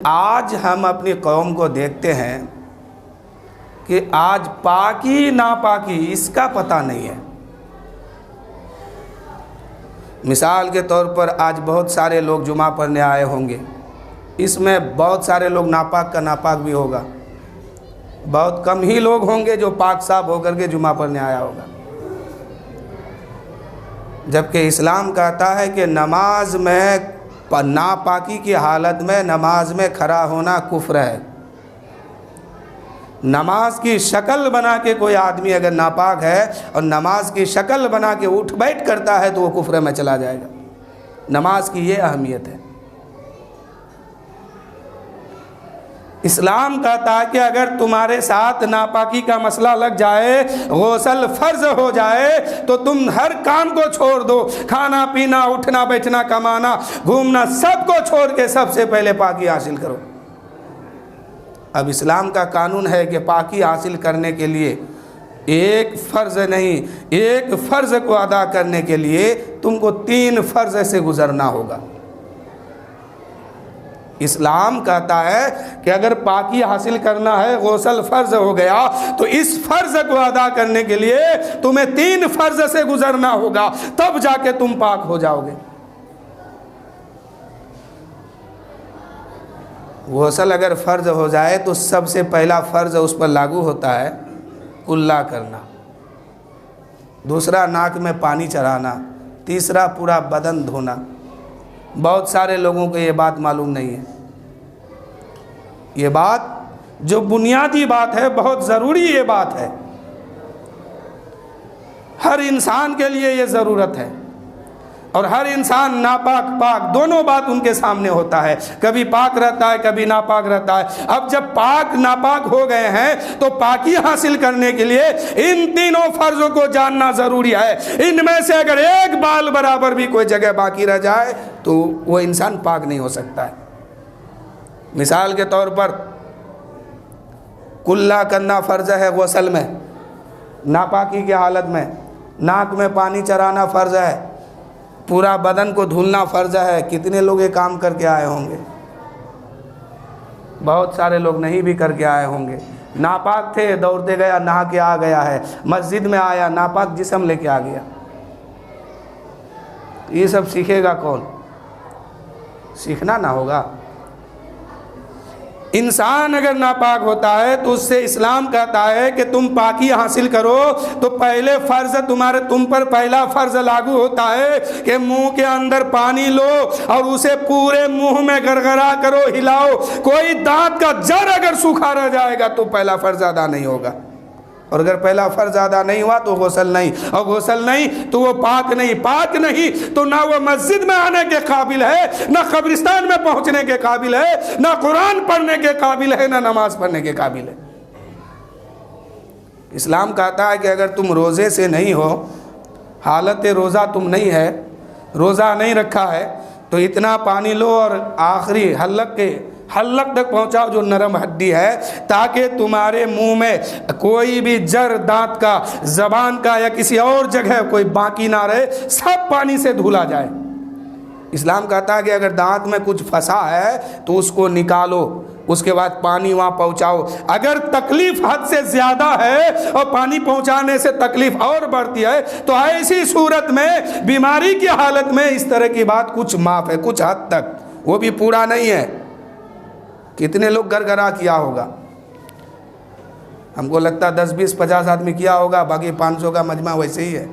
آج ہم اپنی قوم کو دیکھتے ہیں کہ آج پاکی ناپاکی اس کا پتہ نہیں ہے۔ مثال کے طور پر آج بہت سارے لوگ جمعہ پڑھنے آئے ہوں گے، اس میں بہت سارے لوگ ناپاک کا ناپاک بھی ہوگا، بہت کم ہی لوگ ہوں گے جو پاک صاف ہو کر کے جمعہ پڑھنے آیا ہوگا۔ جبکہ اسلام کہتا ہے کہ نماز میں ناپاکی کی حالت میں نماز میں کھڑا ہونا کفر ہے۔ نماز کی شکل بنا کے کوئی آدمی اگر ناپاک ہے اور نماز کی شکل بنا کے اٹھ بیٹھ کرتا ہے تو وہ کفر میں چلا جائے گا۔ نماز کی یہ اہمیت ہے۔ اسلام کہتا ہے کہ اگر تمہارے ساتھ ناپاکی کا مسئلہ لگ جائے، غسل فرض ہو جائے تو تم ہر کام کو چھوڑ دو، کھانا پینا اٹھنا بیٹھنا کمانا گھومنا سب کو چھوڑ کے سب سے پہلے پاکی حاصل کرو۔ اب اسلام کا قانون ہے کہ پاکی حاصل کرنے کے لیے ایک فرض نہیں، ایک فرض کو ادا کرنے کے لیے تم کو 3 فرض سے گزرنا ہوگا۔ اسلام کہتا ہے کہ اگر پاکی حاصل کرنا ہے، غسل فرض ہو گیا تو اس فرض کو ادا کرنے کے لیے تمہیں 3 فرض سے گزرنا ہوگا، تب جا کے تم پاک ہو جاؤ گے۔ غسل اگر فرض ہو جائے تو سب سے پہلا فرض اس پر لاگو ہوتا ہے کلا کرنا، دوسرا ناک میں پانی چڑھانا، تیسرا پورا بدن دھونا۔ بہت سارے لوگوں کو یہ بات معلوم نہیں ہے۔ یہ بات جو بنیادی بات ہے، بہت ضروری یہ بات ہے، ہر انسان کے لیے یہ ضرورت ہے، اور ہر انسان ناپاک پاک دونوں بات ان کے سامنے ہوتا ہے، کبھی پاک رہتا ہے کبھی ناپاک رہتا ہے۔ اب جب پاک ناپاک ہو گئے ہیں تو پاکی حاصل کرنے کے لیے ان تینوں فرضوں کو جاننا ضروری ہے۔ ان میں سے اگر ایک بال برابر بھی کوئی جگہ باقی رہ جائے تو وہ انسان پاک نہیں ہو سکتا ہے۔ مثال کے طور پر کلا کرنا فرض ہے غسل میں، ناپاکی کی حالت میں، ناک میں پانی چڑھانا فرض ہے، پورا بدن کو دھلنا فرض ہے۔ کتنے لوگ یہ کام کر کے آئے ہوں گے؟ بہت سارے لوگ نہیں بھی کر کے آئے ہوں گے۔ ناپاک تھے، دوڑتے گیا، نہا کے آ گیا ہے، مسجد میں آیا، ناپاک جسم لے کے آ گیا۔ یہ سب سیکھے گا کون؟ سیکھنا نہ ہوگا۔ انسان اگر ناپاک ہوتا ہے تو اس سے اسلام کہتا ہے کہ تم پاکی حاصل کرو تو پہلے فرض تم پر پہلا فرض لاگو ہوتا ہے کہ منہ کے اندر پانی لو اور اسے پورے منہ میں گرگرا کرو، ہلاؤ۔ کوئی دانت کا جڑ اگر سوکھا رہ جائے گا تو پہلا فرض ادا نہیں ہوگا، اور اگر پہلا فرض ادا نہیں ہوا تو غسل نہیں، اور غسل نہیں تو وہ پاک نہیں، پاک نہیں تو نہ وہ مسجد میں آنے کے قابل ہے، نہ قبرستان میں پہنچنے کے قابل ہے، نہ قرآن پڑھنے کے قابل ہے، نہ نماز پڑھنے کے قابل ہے۔ اسلام کہتا ہے کہ اگر تم روزے سے نہیں ہو، حالت روزہ تم نہیں ہے، روزہ نہیں رکھا ہے، تو اتنا پانی لو اور آخری حلق تک پہنچاؤ جو نرم ہڈی ہے، تاکہ تمہارے منہ میں کوئی بھی جر دانت کا، زبان کا یا کسی اور جگہ کوئی باقی نہ رہے، سب پانی سے دھلا جائے۔ اسلام کہتا ہے کہ اگر دانت میں کچھ پھنسا ہے تو اس کو نکالو، اس کے بعد پانی وہاں پہنچاؤ۔ اگر تکلیف حد سے زیادہ ہے اور پانی پہنچانے سے تکلیف اور بڑھتی ہے تو ایسی صورت میں بیماری کی حالت میں اس طرح کی بات کچھ معاف ہے، کچھ حد تک، وہ بھی پورا نہیں ہے۔ کتنے لوگ گرگرا کیا ہوگا؟ ہم کو لگتا ہے 10 20 50 آدمی کیا ہوگا، باقی 500 کا مجمع ویسے ہی ہے۔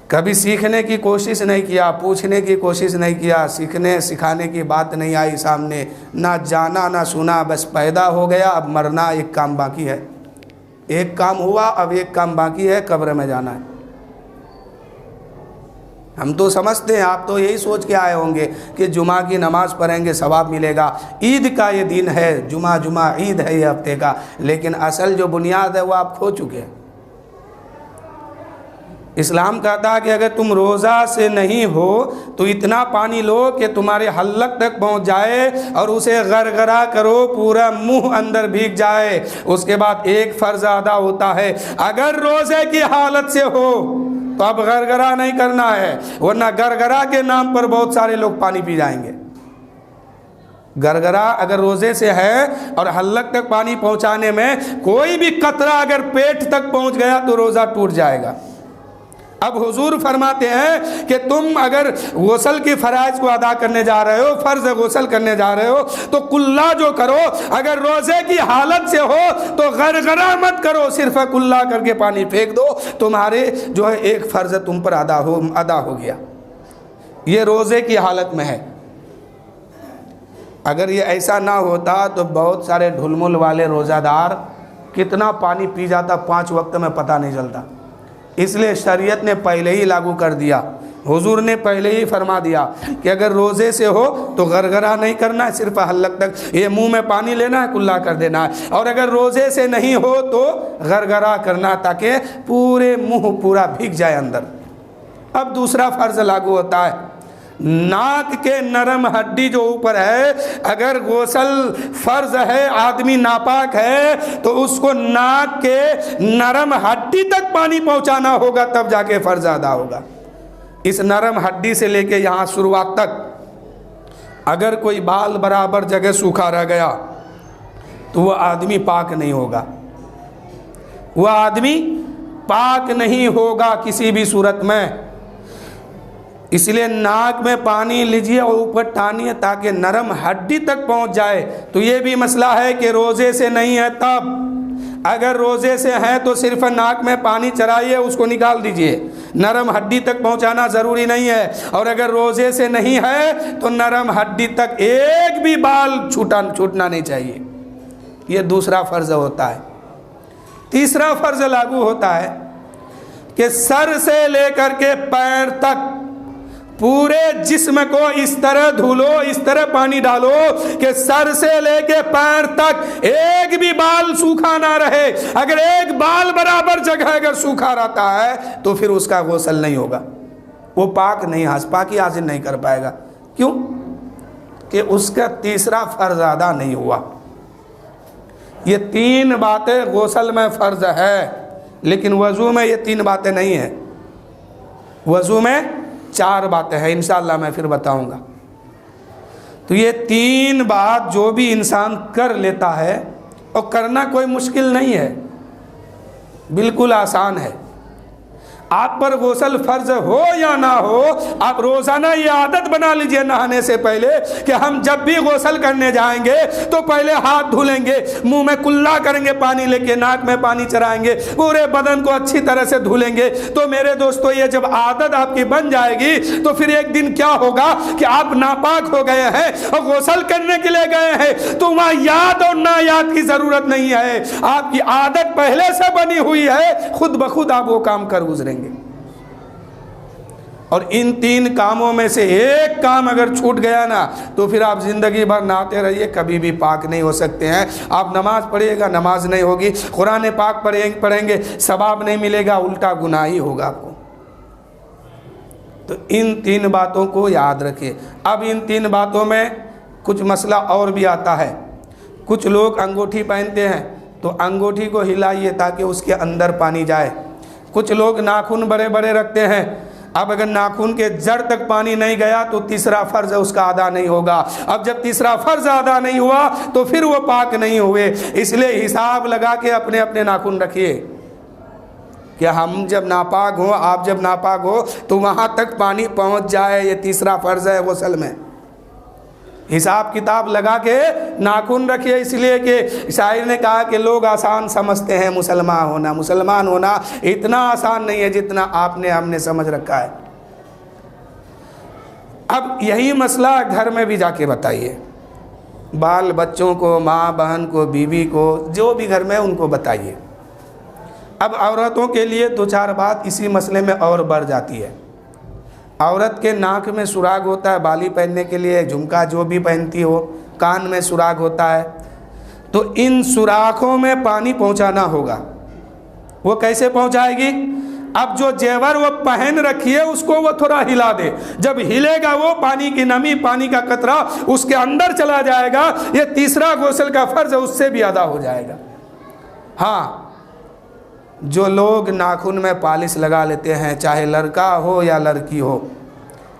کبھی سیکھنے کی کوشش نہیں کیا، پوچھنے کی کوشش نہیں کیا، سکھانے کی بات نہیں آئی سامنے، نہ جانا نہ سنا، بس پیدا ہو گیا، اب مرنا ایک کام باقی ہے۔ ایک کام ہوا، اب ایک کام باقی ہے، قبر میں جانا ہے۔ ہم تو سمجھتے ہیں، آپ تو یہی سوچ کے آئے ہوں گے کہ جمعہ کی نماز پڑھیں گے ثواب ملے گا، عید کا یہ دن ہے، جمعہ عید ہے یہ ہفتے کا، لیکن اصل جو بنیاد ہے وہ آپ کھو چکے ہیں۔ اسلام کہتا ہے کہ اگر تم روزہ سے نہیں ہو تو اتنا پانی لو کہ تمہارے حلق تک پہنچ جائے اور اسے غرغرا کرو، پورا منہ اندر بھیگ جائے۔ اس کے بعد ایک فرض ادا ہوتا ہے، اگر روزے کی حالت سے ہو تو اب گرگرا نہیں کرنا ہے، ورنہ گرگرا کے نام پر بہت سارے لوگ پانی پی جائیں گے۔ گرگرا اگر روزے سے ہے اور حلق تک پانی پہنچانے میں کوئی بھی قطرہ اگر پیٹ تک پہنچ گیا تو روزہ ٹوٹ جائے گا۔ اب حضور فرماتے ہیں کہ تم اگر غسل کی فرائض کو ادا کرنے جا رہے ہو، فرض غسل کرنے جا رہے ہو، تو کلا جو کرو، اگر روزے کی حالت سے ہو تو غرغرہ مت کرو، صرف کلا کر کے پانی پھینک دو، تمہارے جو ہے ایک فرض تم پر ادا ہو گیا۔ یہ روزے کی حالت میں ہے۔ اگر یہ ایسا نہ ہوتا تو بہت سارے ڈھلمل والے روزہ دار کتنا پانی پی جاتا 5 وقت میں پتہ نہیں چلتا۔ اس لیے شریعت نے پہلے ہی لاگو کر دیا، حضور نے پہلے ہی فرما دیا کہ اگر روزے سے ہو تو غرغرہ نہیں کرنا ہے، صرف حلق تک یہ منہ میں پانی لینا ہے، کلا کر دینا ہے، اور اگر روزے سے نہیں ہو تو غرغرہ کرنا تاکہ پورے منہ پورا بھیگ جائے اندر۔ اب دوسرا فرض لاگو ہوتا ہے، ناک کے نرم ہڈی جو اوپر ہے، اگر غسل فرض ہے، آدمی ناپاک ہے تو اس کو ناک کے نرم ہڈی تک پانی پہنچانا ہوگا، تب جا کے فرض ادا ہوگا۔ اس نرم ہڈی سے لے کے یہاں شروعات تک اگر کوئی بال برابر جگہ سوکھا رہ گیا تو وہ آدمی پاک نہیں ہوگا، وہ آدمی پاک نہیں ہوگا کسی بھی صورت میں۔ اس لیے ناک میں پانی لیجئے اور اوپر ٹانیے تاکہ نرم ہڈی تک پہنچ جائے۔ تو یہ بھی مسئلہ ہے کہ روزے سے نہیں ہے تب، اگر روزے سے ہے تو صرف ناک میں پانی چرائیے، اس کو نکال دیجئے، نرم ہڈی تک پہنچانا ضروری نہیں ہے۔ اور اگر روزے سے نہیں ہے تو نرم ہڈی تک ایک بھی بال چھوٹنا نہیں چاہیے۔ یہ دوسرا فرض ہوتا ہے۔ تیسرا فرض لاگو ہوتا ہے کہ سر سے لے کر کے پیر تک پورے جسم کو اس طرح دھولو، اس طرح پانی ڈالو کہ سر سے لے کے پیر تک ایک بھی بال سوکھا نہ رہے۔ اگر ایک بال برابر جگہ اگر سوکھا رہتا ہے تو پھر اس کا غسل نہیں ہوگا، وہ پاکی حاصل نہیں کر پائے گا۔ کیوں؟ کہ اس کا تیسرا فرض ادا نہیں ہوا۔ یہ 3 باتیں غسل میں فرض ہے، لیکن وضو میں یہ 3 باتیں نہیں ہیں، وضو میں 4 باتیں ہیں، انشاءاللہ میں پھر بتاؤں گا۔ تو یہ 3 بات جو بھی انسان کر لیتا ہے، اور کرنا کوئی مشکل نہیں ہے، بالکل آسان ہے۔ آپ پر غسل فرض ہو یا نہ ہو، آپ روزانہ یہ عادت بنا لیجئے نہانے سے پہلے کہ ہم جب بھی غسل کرنے جائیں گے تو پہلے ہاتھ دھلیں گے، منہ میں کلا کریں گے پانی لے کے، ناک میں پانی چرائیں گے، پورے بدن کو اچھی طرح سے دھلیں گے۔ تو میرے دوستو یہ جب عادت آپ کی بن جائے گی تو پھر ایک دن کیا ہوگا کہ آپ ناپاک ہو گئے ہیں اور غسل کرنے کے لیے گئے ہیں تو وہاں یاد اور نا یاد کی ضرورت نہیں ہے، آپ کی عادت پہلے سے بنی ہوئی ہے، خود بخود آپ وہ کام کر گزریں گے۔ اور ان 3 کاموں میں سے ایک کام اگر چھوٹ گیا نا تو پھر آپ زندگی بھر نہاتے رہیے، کبھی بھی پاک نہیں ہو سکتے ہیں۔ آپ نماز پڑھیے گا، نماز نہیں ہوگی، قرآن پاک پڑھیں گے، ثواب نہیں ملے گا، الٹا گناہ ہی ہوگا آپ کو۔ تو ان 3 باتوں کو یاد رکھیے۔ اب ان 3 باتوں میں کچھ مسئلہ اور بھی آتا ہے۔ کچھ لوگ انگوٹھی پہنتے ہیں تو انگوٹھی کو ہلائیے تاکہ اس کے اندر پانی جائے۔ کچھ لوگ ناخن بڑے بڑے رکھتے ہیں، اب اگر ناخن کے جڑ تک پانی نہیں گیا تو تیسرا فرض اس کا ادا نہیں ہوگا۔ اب جب تیسرا فرض ادا نہیں ہوا تو پھر وہ پاک نہیں ہوئے۔ اس لیے حساب لگا کے اپنے اپنے ناخن رکھیے کہ ہم جب ناپاک ہوں، آپ جب ناپاک ہو تو وہاں تک پانی پہنچ جائے، یہ تیسرا فرض ہے غسل میں۔ حساب کتاب لگا کے ناخن رکھیے، اس لیے کہ شاعر نے کہا کہ لوگ آسان سمجھتے ہیں مسلمان ہونا اتنا آسان نہیں ہے جتنا آپ نے ہم نے سمجھ رکھا ہے۔ اب یہی مسئلہ گھر میں بھی جا کے بتائیے، بال بچوں کو، ماں بہن کو، بیوی کو، جو بھی گھر میں ان کو بتائیے۔ اب عورتوں کے لیے 2-4 بات اسی مسئلے میں اور بڑھ جاتی ہے۔ عورت کے ناک میں سراغ ہوتا ہے بالی پہننے کے لیے، جھمکا جو بھی پہنتی ہو، کان میں سراغ ہوتا ہے، تو ان سوراخوں میں پانی پہنچانا ہوگا۔ وہ کیسے پہنچائے گی؟ اب جو زیور وہ پہن رکھی ہے اس کو وہ تھوڑا ہلا دے، جب ہلے گا وہ پانی کی نمی، پانی کا قطرہ اس کے اندر چلا جائے گا، یہ تیسرا غسل کا فرض اس سے بھی ادا ہو جائے گا۔ ہاں، جو لوگ ناخن میں پالش لگا لیتے ہیں، چاہے لڑکا ہو یا لڑکی ہو،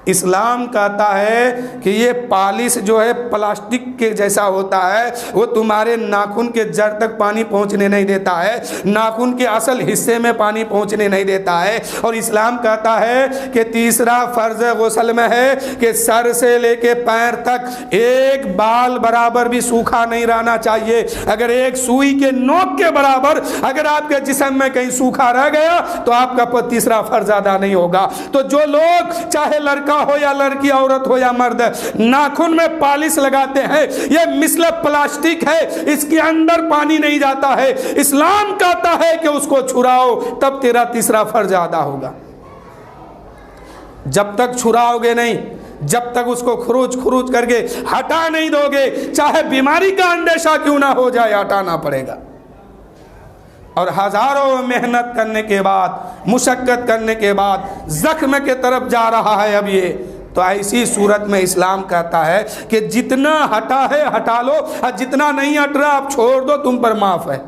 اسلام کہتا ہے کہ یہ پالش جو ہے پلاسٹک کے جیسا ہوتا ہے، وہ تمہارے ناخن کے جڑ تک پانی پہنچنے نہیں دیتا ہے، ناخن کے اصل حصے میں پانی پہنچنے نہیں دیتا ہے۔ اور اسلام کہتا ہے کہ تیسرا فرض غسل میں ہے کہ سر سے لے کے پیر تک ایک بال برابر بھی سوکھا نہیں رہنا چاہیے۔ اگر ایک سوئی کے نوک کے برابر اگر آپ کے جسم میں کہیں سوکھا رہ گیا تو آپ کا تیسرا فرض ادا نہیں ہوگا۔ تو جو لوگ چاہے لڑکا ہو یا لڑکی، عورت ہو یا مرد، ناخن میں پالش لگاتے ہیں، یہ مثل پلاسٹک ہے، اس کے اندر پانی نہیں جاتا ہے۔ اسلام کہتا ہے کہ اس کو چھڑاؤ، تب تیرا تیسرا فرض ادا ہوگا۔ جب تک چھڑاؤ گے نہیں، جب تک اس کو خروج کر کے ہٹا نہیں دو گے، چاہے بیماری کا اندیشہ کیوں نہ ہو جائے، ہٹانا پڑے گا۔ اور ہزاروں محنت کرنے کے بعد، مشقت کرنے کے بعد زخم کے طرف جا رہا ہے اب یہ، تو ایسی صورت میں اسلام کہتا ہے کہ جتنا ہٹا ہے ہٹا لو، اور جتنا نہیں ہٹ رہا آپ چھوڑ دو، تم پر معاف ہے۔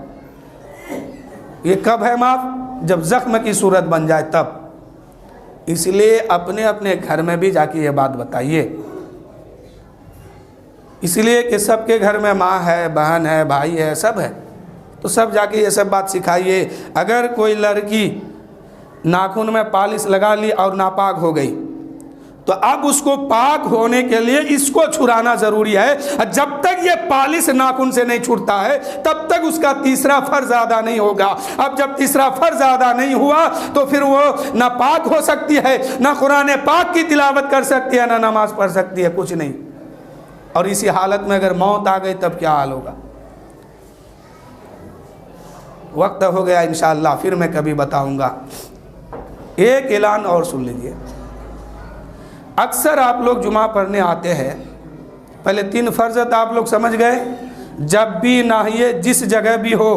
یہ کب ہے معاف؟ جب زخم کی صورت بن جائے تب۔ اس لیے اپنے اپنے گھر میں بھی جا کے یہ بات بتائیے، اس لیے کہ سب کے گھر میں ماں ہے، بہن ہے، بھائی ہے، سب ہے، تو سب جا کے یہ سب بات سکھائیے۔ اگر کوئی لڑکی ناخن میں پالش لگا لی اور ناپاک ہو گئی تو اب اس کو پاک ہونے کے لیے اس کو چھڑانا ضروری ہے۔ جب تک یہ پالش ناخن سے نہیں چھوٹتا ہے تب تک اس کا تیسرا فرض ادا نہیں ہوگا۔ اب جب تیسرا فرض ادا نہیں ہوا تو پھر وہ نہ پاک ہو سکتی ہے، نہ قرآن پاک کی تلاوت کر سکتی ہے، نہ نماز پڑھ سکتی ہے، کچھ نہیں۔ اور اسی حالت میں اگر موت آ گئی تب کیا حال ہوگا؟ وقت ہو گیا، انشاءاللہ پھر میں کبھی بتاؤں گا۔ ایک اعلان اور سن لیجئے۔ اکثر آپ لوگ جمعہ پڑھنے آتے ہیں، پہلے 3 فرض آپ لوگ سمجھ گئے، جب بھی ناہیے جس جگہ بھی ہو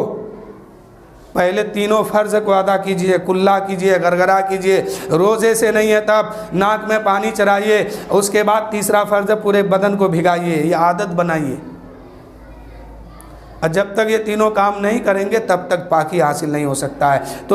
پہلے تینوں فرض کو ادا کیجئے، کلا کیجئے، گرگرا کیجئے، روزے سے نہیں ہے تب ناک میں پانی چرائیے، اس کے بعد تیسرا فرض پورے بدن کو بھگائیے، یہ عادت بنائیے۔ اور جب تک یہ تینوں کام نہیں کریں گے تب تک پاکی حاصل نہیں ہو سکتا ہے۔ تو